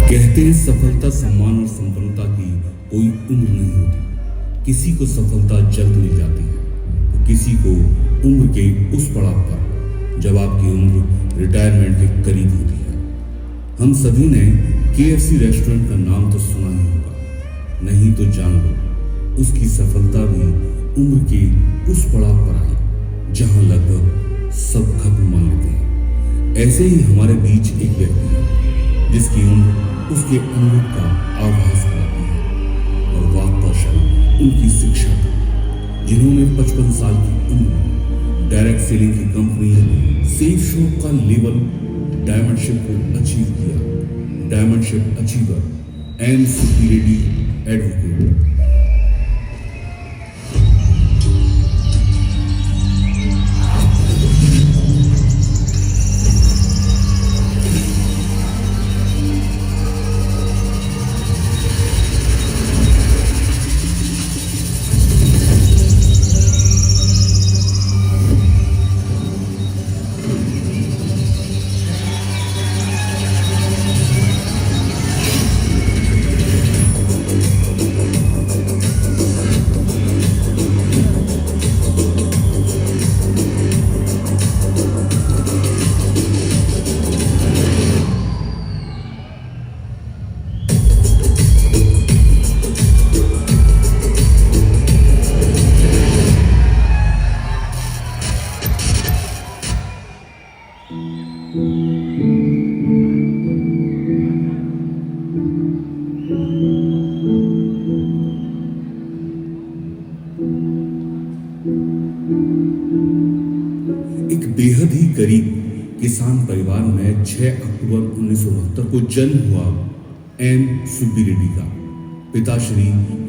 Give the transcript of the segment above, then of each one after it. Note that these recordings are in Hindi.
कहते हैं सफलता, सम्मान और संपन्नता की कोई उम्र नहीं होती। किसी को सफलता जल्द मिल जाती है, तो किसी को उम्र के उस पड़ाव पर जब आपकी उम्र रिटायरमेंट के करीब होती है। हम सभी ने KFC रेस्टोरेंट का नाम तो सुना ही होगा, नहीं तो जान लो उसकी सफलता भी उम्र के उस पड़ाव पर आई जहां लगभग सब खत्म मान लेते हैं। ऐसे ही हमारे बीच एक व्यक्ति है जिसकी उम्र उसके अनुरूप का आभास कराती है और वाक कौशल उनकी शिक्षा था, जिन्होंने 55 साल की उम्र में डायरेक्ट सेलिंग की कंपनी सेफ शॉप का लेवल डायमंडशिप को अचीव किया। Diamondship achiever M Subbi Reddy advocate. एक बेहद ही गरीब किसान परिवार में 6 अक्टूबर 1969 को जन्म हुआ एम सुब्बी रेड्डी का। पिता श्री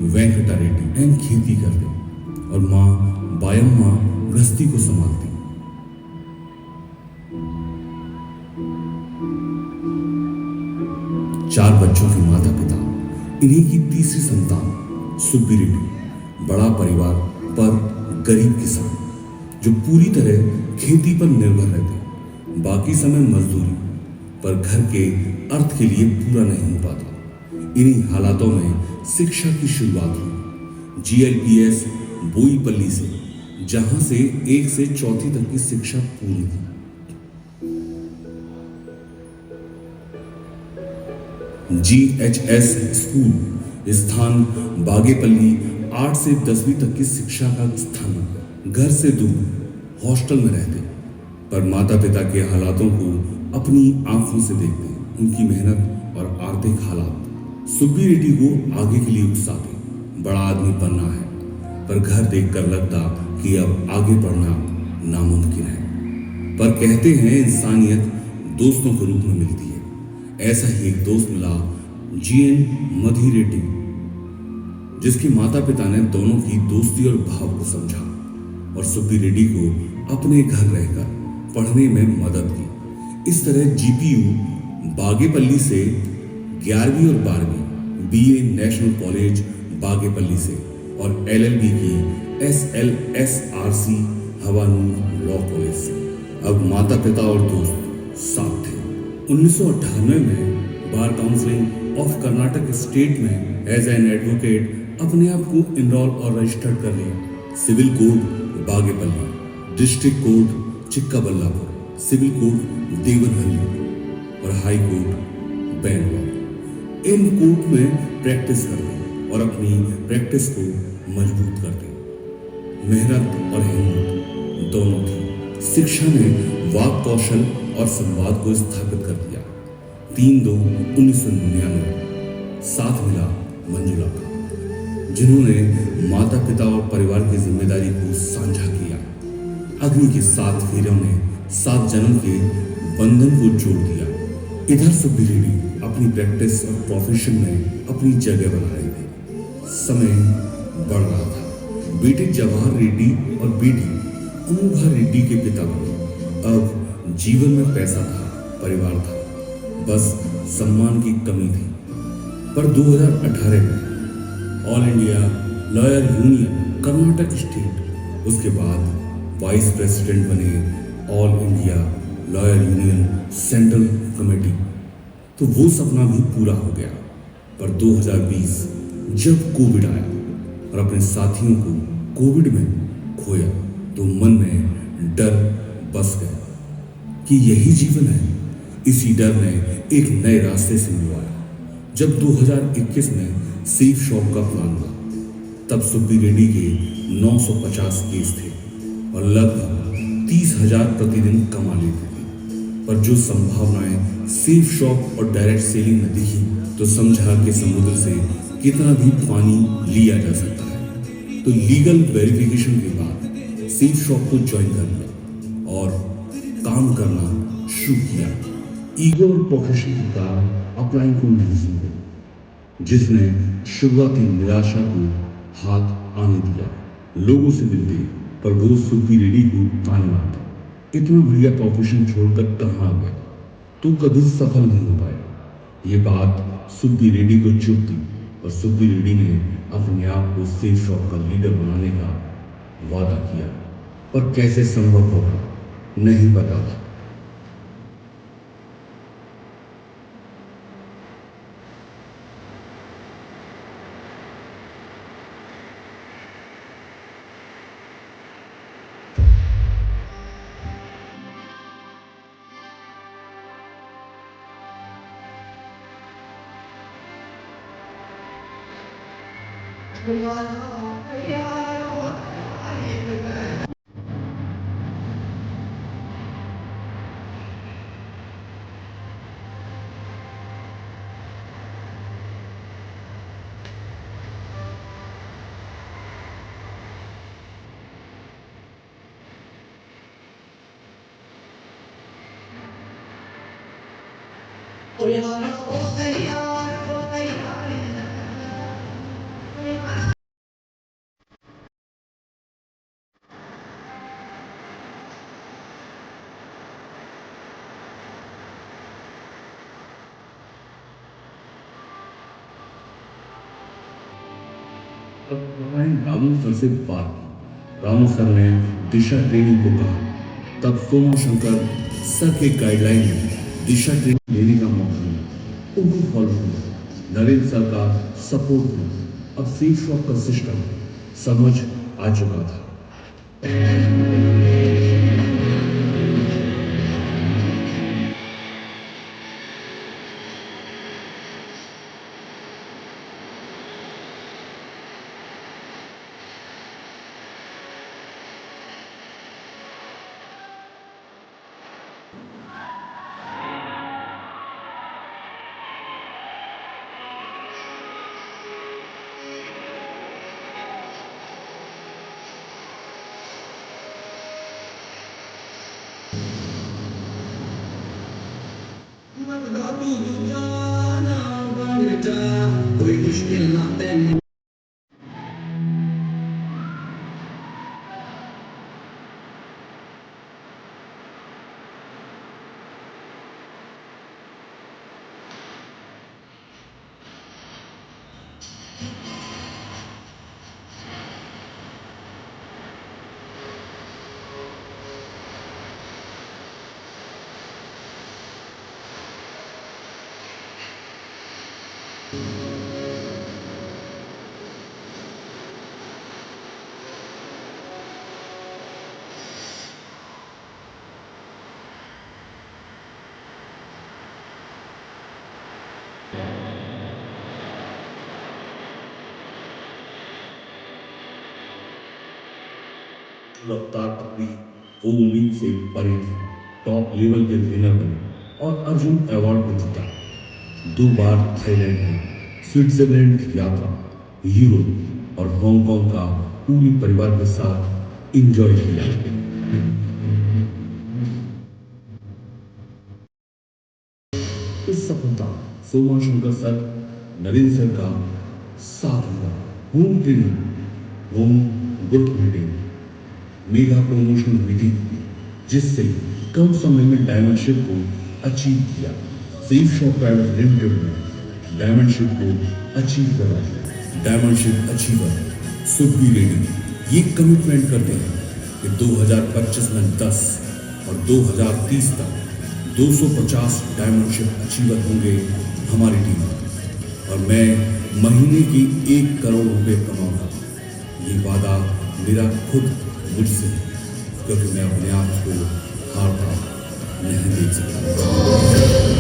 वेंकटा रेड्डी एम खेती करते और मां बायम्मा गृहस्थी को संभालती। चार बच्चों के माता पिता, इन्हीं की तीसरी संतान सुब्बी रेड्डी। बड़ा परिवार पर गरीब किसान जो पूरी तरह खेती पर निर्भर रहते, बाकी समय मजदूरी, पर घर के अर्थ के लिए पूरा नहीं हो पाता। इन्हीं हालातों में शिक्षा की शुरुआत हुई GLPS बोईपल्ली से, जहां से 1 से 4वीं तक की शिक्षा पूर्ण की। GHS स्कूल स्थान बागेपल्ली 8 से 10वीं तक की शिक्षा का स्थान। घर से दूर हॉस्टल में रहते, पर माता पिता के हालातों को अपनी आंखों से देखते, उनकी मेहनत और आर्थिक हालात सुब्बी रेड्डी को आगे के लिए उकसाते। बड़ा आदमी बनना है, पर घर देखकर लगता कि अब आगे बढ़ना नामुमकिन है। पर कहते हैं इंसानियत दोस्तों के रूप में मिलती है। ऐसा ही एक दोस्त मिला GN मधी रेड्डी, जिसके माता पिता ने दोनों की दोस्ती और भाव को समझा और सुब्बी रेड्डी को अपने घर रहकर पढ़ने में मदद की। इस तरह GPU बागेपल्ली से 11वीं और 12वीं, BA नेशनल कॉलेज बागेपल्ली से और LLB की SLSRC हवानूर लॉ कॉलेज से। अब माता पिता और दोस्त साथ थे। 1998 में bar council of Karnataka state में एज एन एडवोकेट अपने आप को इनरोल और रजिस्टर्ड कर लिया। Civil code Bagepalli, district court Chikkaballapur, civil court Devanahalli और हाई कोर्ट बैंगलोर। इन कोर्ट में प्रैक्टिस करते और अपनी प्रैक्टिस को मजबूत करते। मेहनत और हिम्मत दोनों थी। शिक्षा ने वाक कौशल और संवाद को स्थापित कर दिया। 3/2/1999 साथ मिला मंजुला का, जिन्होंने माता पिता और परिवार की जिम्मेदारी को साझा किया। अग्नि के 7 फेरों ने 7 जन्म के बंधन को जोड़ दिया। इधर सुब्बी रेड्डी अपनी प्रैक्टिस और प्रोफेशन में अपनी जगह बना रहे थे। समय बढ़ रहा था। बेटे जवाहर रेड्डी और बेटी अमोघा रेड्डी के पिता बने। अब जीवन में पैसा था, परिवार था, बस सम्मान की कमी थी। पर 2018 में all India lawyer union Karnataka state, उसके बाद वाइस प्रेसिडेंट बने all India lawyer union central committee. तो वो सपना भी पूरा हो गया। पर 2020 जब कोविड आया और अपने साथियों को कोविड में खोया तो मन में डर बस गया कि यही जीवन है। इसी डर ने एक नए रास्ते से मिलवाया। जब 2021 में सेफ शॉप का प्लान हुआ तब सुब्बी रेड्डी के 950 केस थे और लगभग 30,000 प्रतिदिन कमा लेते थे। पर जो संभावनाएं सेफ शॉप और डायरेक्ट सेलिंग में दिखी तो समझा कि समुद्र से कितना भी पानी लिया जा सकता है। तो लीगल वेरिफिकेशन के बाद सेफ शॉप को ज्वाइन कर लिया और काम करना शुरू किया। ईगो और प्रोफेशन के कारण अप्लाइंग को नहीं सुन जिसने शुरुआती निराशा को हाथ आने दिया। लोगों से मिलते पर वो सुब्बी रेड्डी को ताने मारता, इतना बढ़िया प्रोफेशन छोड़कर कहाँ आ गया, तू कभी सफल नहीं हो पाया। ये बात सुब्बी रेड्डी को चुभ थी और सुब्बी रेड्डी ने अपने आप को सेफ शॉप का लीडर बनाने का वादा किया। पर कैसे संभव होगा नहीं पता था। रामू सर से बात की। रामू सर ने दिशा ट्रेनिंग को कहा। तब सोमू शंकर सर के गाइडलाइन में दिशा ट्रेनिंग लेने का मौका मिला। उनको फॉलो किया। नरेंद्र सर का सपोर्ट मिला। अब सेफ शॉप का सिस्टम समझ आ चुका था। रफ्तार पकड़ी वो उम्मीद से परे थी। टॉप लेवल के विनर बने और अर्जुन अवार्ड को जीता। 2 बार थाईलैंड में, स्विट्जरलैंड की यात्रा, यूरोप और हांगकांग का पूरे परिवार के साथ एंजॉय किया। इस सफलता सोमा शंकर सर, नरेंद्र सर का साथ मिला। Home training, home group meeting, mega promotional meeting हुई जिससे कम समय में डायमंडशिप को अचीव किया। सेफ शॉप प्राइवेट लिमिटेड ने डायमंडशिप को अचीव करा। डायमंडशिप अचीवर सुखबीर रेड्डी ये कमिटमेंट करते हैं कि 2025 में 10 और 2030 तक 250 डायमंड शिप अचीवर होंगे हमारी टीम और मैं महीने की 1 करोड़ रुपए कमाऊंगा। ये वादा मेरा खुद मुझसे है क्योंकि मैं अपने आप को हारता नहीं देख सकता।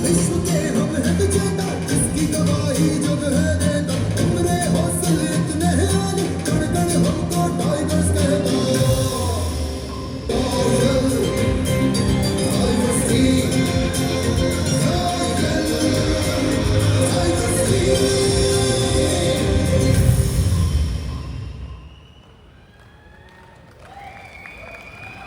विश्व के हम हैं विजेता, जिसकी गवाही जग है।